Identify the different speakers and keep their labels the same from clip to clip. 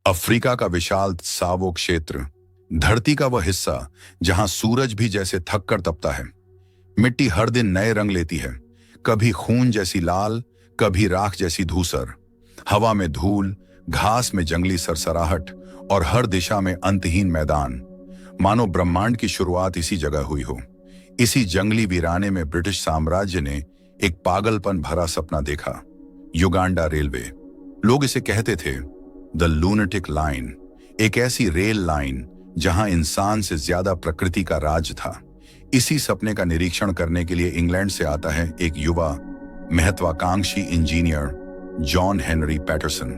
Speaker 1: Africa का विशाल सावो क्षेत्र, धरती का वह हिस्सा जहां सूरज भी जैसे थक कर तपता है। मिट्टी हर दिन नए रंग लेती है, कभी खून जैसी लाल, कभी राख जैसी धूसर। हवा में धूल, घास में जंगली सरसराहट और हर दिशा में अंतहीन मैदान। मानो ब्रह्मांड की शुरुआत इसी जगह हुई हो। इसी जंगली वीराने में ब्रिटिश साम्राज्य ने एक पागलपन भरा सपना देखा, युगांडा रेलवे। लोग इसे कहते थे द लूनेटिक लाइन, एक ऐसी रेल लाइन जहां इंसान से ज्यादा प्रकृति का राज था। इसी सपने का निरीक्षण करने के लिए इंग्लैंड से आता है एक युवा महत्वाकांक्षी इंजीनियर, जॉन हेनरी पैटरसन।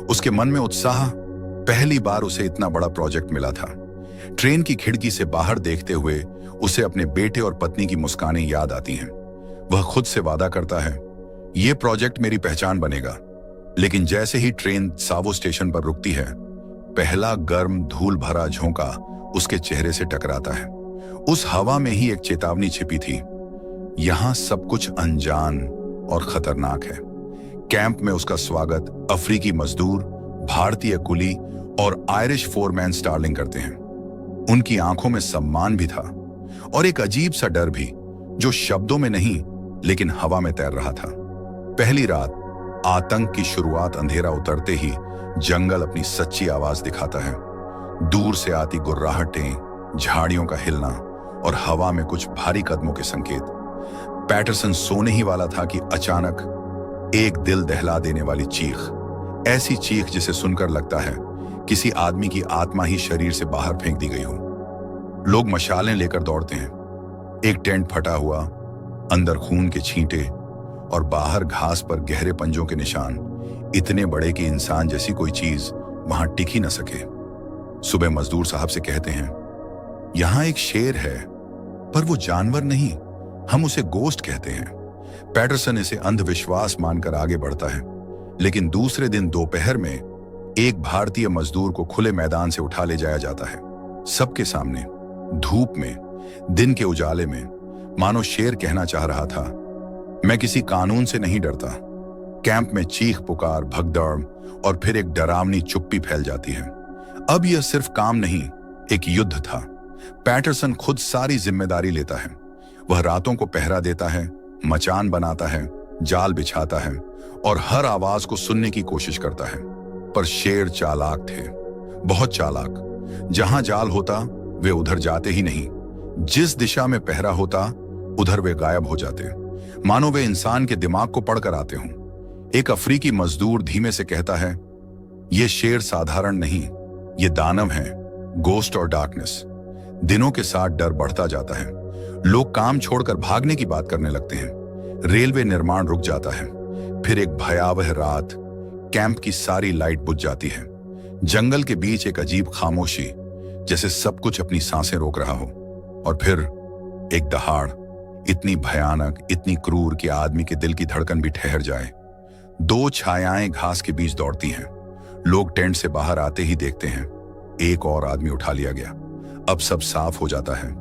Speaker 1: उसके मन में उत्साह, पहली बार उसे इतना बड़ा प्रोजेक्ट मिला था। ट्रेन की खिड़की से बाहर देखते हुए उसे अपने बेटे और पत्नी की मुस्कानें याद आती हैं। वह खुद से वादा करता है, यह प्रोजेक्ट मेरी पहचान बनेगा। लेकिन जैसे ही ट्रेन सावो स्टेशन पर रुकती है, पहला गर्म धूल भरा झोंका उसके चेहरे से टकराता है। उस हवा में ही एक चेतावनी छिपी थी, यहां सब कुछ अनजान और खतरनाक है। कैंप में उसका स्वागत अफ्रीकी मजदूर, भारतीय कुली और आयरिश फोरमैन स्टार्लिंग करते हैं। उनकी आंखों में सम्मान भी था और एक अजीब सा डर भी, जो शब्दों में नहीं लेकिन हवा में तैर रहा था। पहली रात, आतंक की शुरुआत अंधेरा उतरते ही जंगल अपनी सच्ची आवाज दिखाता है। दूर से आती गुर्राहटें, झाड़ियों का हिलना और हवा में कुछ भारी कदमों के संकेत। पैटरसन सोने ही वाला था कि अचानक एक दिल दहला देने वाली चीख, ऐसी चीख जिसे सुनकर लगता है किसी आदमी की आत्मा ही शरीर से बाहर फेंक दी गई हो। लोग मशालें लेकर दौड़ते हैं। एक टेंट फटा हुआ, अंदर खून के छींटे और बाहर घास पर गहरे पंजों के निशान, इतने बड़े कि इंसान जैसी कोई चीज वहां टिक ही न सके। सुबह मजदूर साहब से कहते हैं, यहां एक शेर है, पर वो जानवर नहीं, हम उसे गोश्त कहते हैं। पैटरसन इसे अंधविश्वास मानकर आगे बढ़ता है। लेकिन दूसरे दिन दोपहर में एक भारतीय मजदूर को खुले मैदान से उठा ले जाया जाता है, सबके सामने, धूप में, दिन के उजाले में। मानो शेर कहना चाह रहा था, मैं किसी कानून से नहीं डरता। कैंप में चीख पुकार, भगदड़ और फिर एक डरावनी चुप्पी फैल जाती है। अब यह सिर्फ काम नहीं, एक युद्ध था। पैटरसन खुद सारी जिम्मेदारी लेता है। वह रातों को पहरा देता है, मचान बनाता है, जाल बिछाता है और हर आवाज को सुनने की कोशिश करता है। पर शेर चालाक थे, बहुत चालाक। जहां जाल होता वे उधर जाते ही नहीं, जिस दिशा में पहरा होता उधर वे गायब हो जाते, मानो वे इंसान के दिमाग को पढ़कर आते हों। एक अफ्रीकी मजदूर धीमे से कहता है, ये शेर साधारण नहीं, ये दानव है, गोस्ट और डार्कनेस। दिनों के साथ डर बढ़ता जाता है। लोग काम छोड़कर भागने की बात करने लगते हैं। रेलवे निर्माण रुक जाता है। फिर एक भयावह रात, कैंप की सारी लाइट बुझ जाती है। जंगल के बीच एक अजीब खामोशी, जैसे सब कुछ अपनी सांसें रोक रहा हो। और फिर एक दहाड़, इतनी भयानक, इतनी क्रूर कि आदमी के दिल की धड़कन भी ठहर जाए। दो छायाएं घास के बीच दौड़ती हैं। लोग टेंट से बाहर आते ही देखते हैं, एक और आदमी उठा लिया गया। अब सब साफ हो जाता है।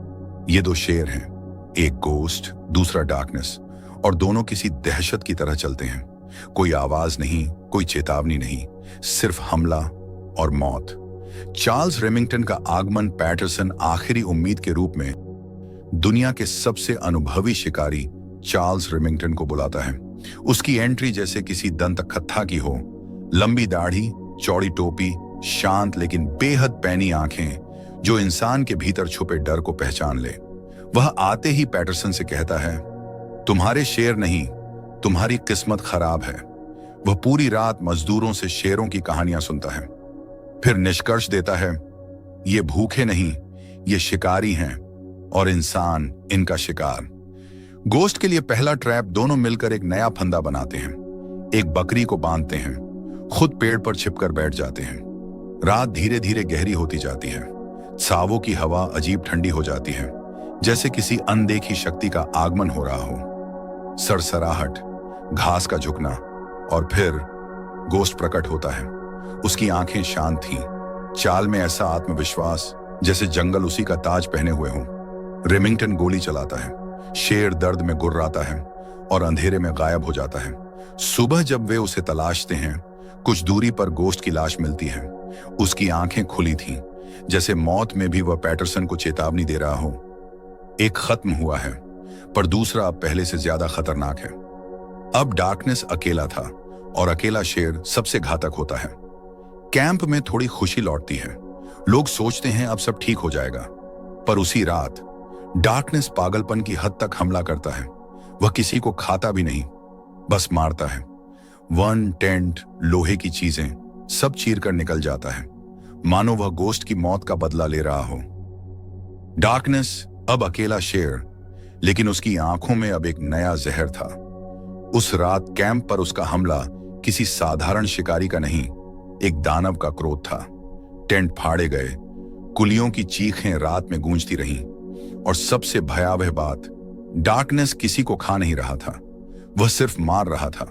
Speaker 1: ये दो शेर हैं, एक गोस्ट, दूसरा डार्कनेस, और दोनों किसी दहशत की तरह चलते हैं। कोई आवाज नहीं, कोई चेतावनी नहीं, सिर्फ हमला और मौत। चार्ल्स रेमिंगटन का आगमन पैटरसन आखिरी उम्मीद के रूप में दुनिया के सबसे अनुभवी शिकारी चार्ल्स रेमिंगटन को बुलाता है। उसकी एंट्री जैसे किसी दंतकथा की हो। लंबी दाढ़ी, चौड़ी टोपी, शांत लेकिन बेहद पैनी आंखें जो इंसान के भीतर छुपे डर को पहचान ले। वह आते ही पैटरसन से कहता है, तुम्हारे शेर नहीं, तुम्हारी किस्मत खराब है। वह पूरी रात मजदूरों से शेरों की कहानियां सुनता है, फिर निष्कर्ष देता है, ये भूखे नहीं, ये शिकारी हैं और इंसान इनका शिकार। गोश्त के लिए पहला ट्रैप दोनों मिलकर एक नया फंदा बनाते हैं। एक बकरी को बांधते हैं, खुद पेड़ पर छिपकर बैठ जाते हैं। रात धीरे धीरे गहरी होती जाती है। सावो की हवा अजीब ठंडी हो जाती है, जैसे किसी अनदेखी शक्ति का आगमन हो रहा हो। सरसराहट, घास का झुकना और फिर गोश्त प्रकट होता है। उसकी आंखें शांत थीं, चाल में ऐसा आत्मविश्वास जैसे जंगल उसी का ताज पहने हुए हो। रेमिंगटन गोली चलाता है, शेर दर्द में गुर्राता है और अंधेरे में गायब हो जाता है। सुबह जब वे उसे तलाशते हैं, कुछ दूरी पर गोश्त की लाश मिलती है। उसकी आंखें खुली थीं, जैसे मौत में भी वह पैटरसन को चेतावनी दे रहा हो। एक खत्म हुआ है, पर दूसरा अब पहले से ज्यादा खतरनाक है। अब डार्कनेस अकेला था, और अकेला शेर सबसे घातक होता है। कैंप में थोड़ी खुशी लौटती है। लोग सोचते हैं अब सब ठीक हो जाएगा, पर उसी रात डार्कनेस पागलपन की हद तक हमला करता है। वह किसी को खाता भी नहीं, बस मारता है। वन, टेंट, लोहे की चीजें सब चीर कर निकल जाता है, मानो वह गोश्त की मौत का बदला ले रहा हो। डार्कनेस अब अकेला शेर, लेकिन उसकी आंखों में अब एक नया जहर था। उस रात कैंप पर उसका हमला किसी साधारण शिकारी का नहीं, एक दानव का क्रोध था। टेंट फाड़े गए, कुलियों की चीखें रात में गूंजती रहीं, और सबसे भयावह बात, डार्कनेस किसी को खा नहीं रहा था, वह सिर्फ मार रहा था,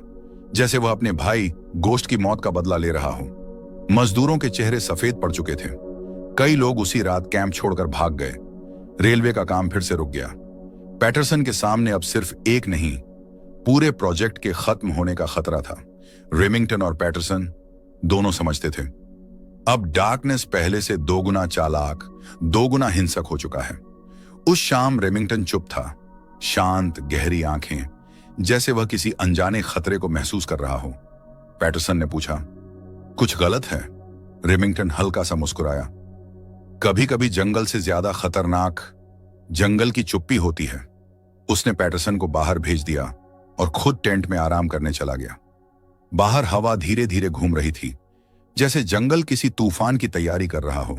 Speaker 1: जैसे वह अपने भाई गोश्त की मौत का बदला ले रहा हो। मजदूरों के चेहरे सफेद पड़ चुके थे। कई लोग उसी रात कैंप छोड़कर भाग गए। रेलवे का काम फिर से रुक गया। पैटरसन के सामने अब सिर्फ एक नहीं, पूरे प्रोजेक्ट के खत्म होने का खतरा था। रेमिंगटन और पैटरसन दोनों समझते थे, अब डार्कनेस पहले से दोगुना चालाक, दोगुना हिंसक हो चुका है। उस शाम रेमिंगटन चुप था, शांत, गहरी आंखें, जैसे वह किसी अनजाने खतरे को महसूस कर रहा हो। पैटरसन ने पूछा, कुछ गलत है? रेमिंगटन हल्का सा मुस्कुराया। कभी कभी जंगल से ज्यादा खतरनाक जंगल की चुप्पी होती है। उसने पैटरसन को बाहर भेज दिया और खुद टेंट में आराम करने चला गया। बाहर हवा धीरे धीरे घूम रही थी, जैसे जंगल किसी तूफान की तैयारी कर रहा हो।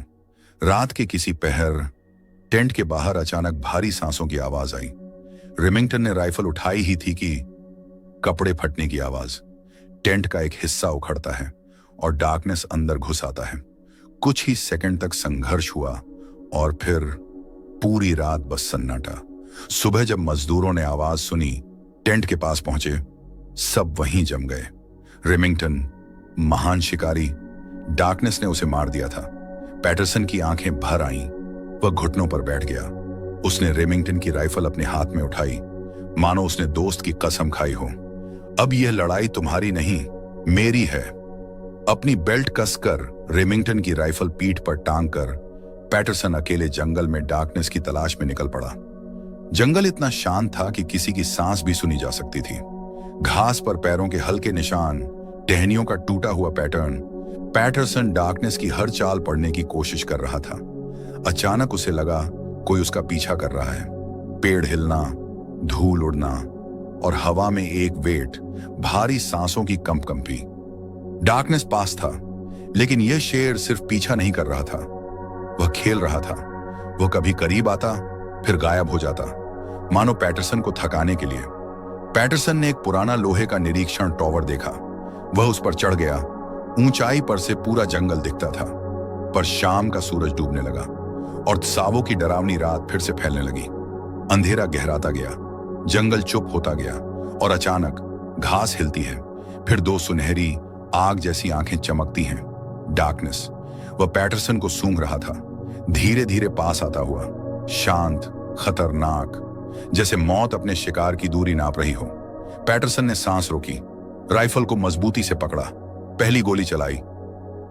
Speaker 1: रात के किसी पहर टेंट के बाहर अचानक भारी सांसों की आवाज आई। रेमिंगटन ने राइफल उठाई ही थी कि कपड़े फटने की आवाज। टेंट का एक हिस्सा उखड़ता है और डार्कनेस अंदर घुस आता है। कुछ ही सेकंड तक संघर्ष हुआ और फिर पूरी रात बस सन्नाटा। सुबह जब मजदूरों ने आवाज सुनी, टेंट के पास पहुंचे, सब वहीं जम गए। रेमिंगटन, महान शिकारी, डार्कनेस ने उसे मार दिया था। पैटरसन की आंखें भर आईं। वह घुटनों पर बैठ गया। उसने रेमिंगटन की राइफल अपने हाथ में उठाई, मानो उसने दोस्त की कसम खाई हो। अब यह लड़ाई तुम्हारी नहीं, मेरी है। अपनी बेल्ट कसकर रेमिंगटन की राइफल पीठ पर टांग कर पैटरसन अकेले जंगल में डार्कनेस की तलाश में निकल पड़ा। जंगल इतना शांत था कि किसी की सांस भी सुनी जा सकती थी। घास पर पैरों के हल्के निशान, टहनियों का टूटा हुआ पैटर्न। पैटरसन डार्कनेस की हर चाल पढ़ने की कोशिश कर रहा था। अचानक उसे लगा कोई उसका पीछा कर रहा है। पेड़ हिलना, धूल उड़ना और हवा में एक वेट, भारी सांसों की कंपकंपी। डार्कनेस पास था, लेकिन यह शेर सिर्फ पीछा नहीं कर रहा था, वह खेल रहा था। वह कभी करीब आता, फिर गायब हो जाता, मानो पैटरसन को थकाने के लिए। पैटरसन ने एक पुराना लोहे का निरीक्षण टॉवर देखा। वह उस पर चढ़ गया। ऊंचाई पर से पूरा जंगल दिखता था, पर शाम का सूरज डूबने लगा और सावों की डरावनी रात फिर से फैलने लगी। अंधेरा गहराता गया, जंगल चुप होता गया और अचानक घास हिलती है। फिर दो सुनहरी आग जैसी आंखें चमकती हैं। डार्कनेस, वह पैटरसन को सूंघ रहा था, धीरे धीरे पास आता हुआ, शांत, खतरनाक, जैसे मौत अपने शिकार की दूरी नाप रही हो। पैटरसन ने सांस रोकी, राइफल को मजबूती से पकड़ा, पहली गोली चलाई।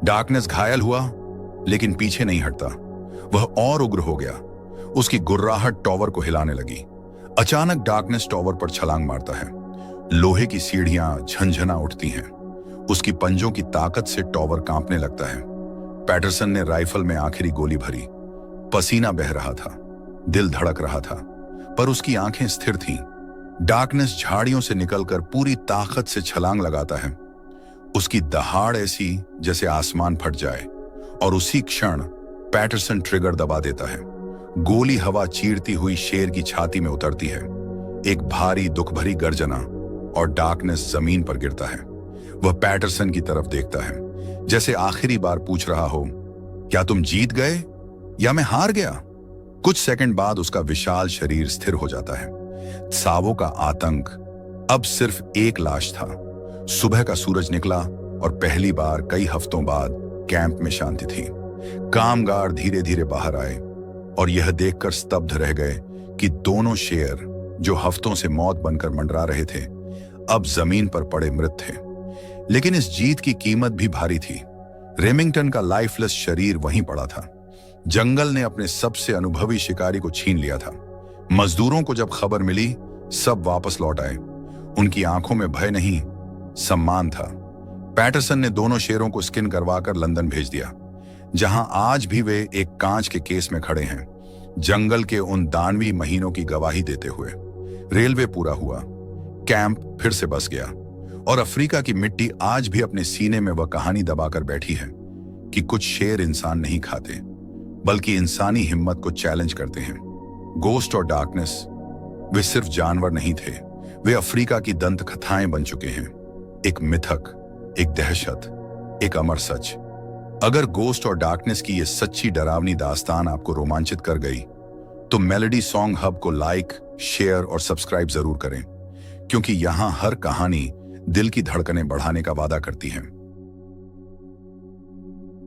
Speaker 1: डार्कनेस घायल हुआ, लेकिन पीछे नहीं हटता। वह और उग्र हो गया। उसकी गुर्राहट टॉवर को हिलाने लगी। अचानक डार्कनेस टॉवर पर छलांग मारता है। लोहे की सीढ़ियां झंझना उठती हैं। उसकी पंजों की ताकत से टॉवर कांपने लगता है। पैटरसन ने राइफल में आखिरी गोली भरी। पसीना बह रहा था, दिल धड़क रहा था, पर उसकी आंखें स्थिर थीं। डार्कनेस झाड़ियों से निकलकर पूरी ताकत से छलांग लगाता है। उसकी दहाड़ ऐसी जैसे आसमान फट जाए, और उसी क्षण पैटरसन ट्रिगर दबा देता है। गोली हवा चीरती हुई शेर की छाती में उतरती है। एक भारी दुख भरी गर्जना, और डार्कनेस जमीन पर गिरता है। वह पैटरसन की तरफ देखता है, जैसे आखिरी बार पूछ रहा हो, क्या तुम जीत गए या मैं हार गया? कुछ सेकंड बाद उसका विशाल शरीर स्थिर हो जाता है। सावों का आतंक अब सिर्फ एक लाश था। सुबह का सूरज निकला और पहली बार कई हफ्तों बाद कैंप में शांति थी। कामगार धीरे धीरे बाहर आए और यह देखकर स्तब्ध रह गए कि दोनों शेर, जो हफ्तों से मौत बनकर मंडरा रहे थे, अब जमीन पर पड़े मृत थे। लेकिन इस जीत की कीमत भी भारी थी। रेमिंगटन का लाइफलेस शरीर वहीं पड़ा था। जंगल ने अपने सबसे अनुभवी शिकारी को छीन लिया था। मजदूरों को जब खबर मिली, सब वापस लौट आए। उनकी आंखों में भय नहीं, सम्मान था। पैटरसन ने दोनों शेरों को स्किन करवाकर लंदन भेज दिया, जहां आज भी वे एक कांच के केस में खड़े हैं, जंगल के उन दानवी महीनों की गवाही देते हुए। रेलवे पूरा हुआ, कैंप फिर से बस गया, और अफ्रीका की मिट्टी आज भी अपने सीने में वह कहानी दबाकर बैठी है कि कुछ शेर इंसान नहीं खाते, बल्कि इंसानी हिम्मत को चैलेंज करते हैं। गोस्ट और डार्कनेस, वे सिर्फ जानवर नहीं थे, वे अफ्रीका की दंत कथाएं बन चुके हैं। एक मिथक, एक दहशत, एक अमर सच। अगर गोस्ट और डार्कनेस की ये सच्ची डरावनी दास्तान आपको रोमांचित कर गई, तो मेलोडी सॉन्ग हब को लाइक, शेयर और सब्सक्राइब जरूर करें, क्योंकि यहां हर कहानी दिल की धड़कनें बढ़ाने का वादा करती है।